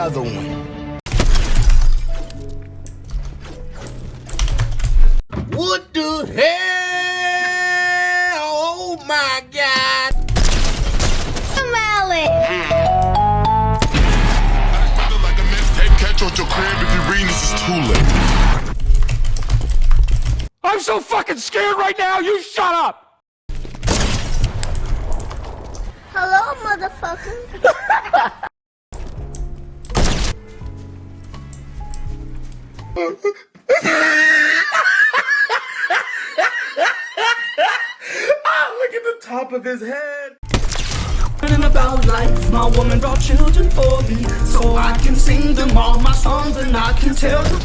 another one. What the hell? Oh my God. Mallet. Like a mixtape, catch on your crib if you read this is too late. I'm so fucking scared right now, you shut up! Hello, motherfucker. Look at the top of his head. Learning about life, my woman brought children for me, so I can sing them all my songs and I can tell them.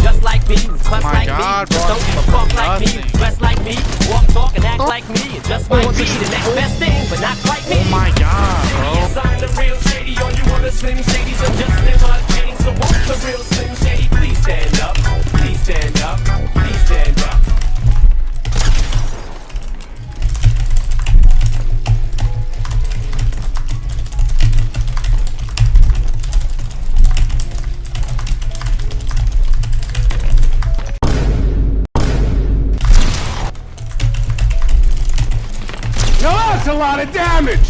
Just like me, cuss like God, me, bro. don't give a fuck like me, dress like me, walk, talk, and act like me, and just might be the next best thing, but not quite me. Oh my God, bro. Yes, I'm the real Shady, all you other Slim Shadys are just imitating, so won't the real Slim Shady please stand up, please stand up, please stand up. Now that's a lot of damage!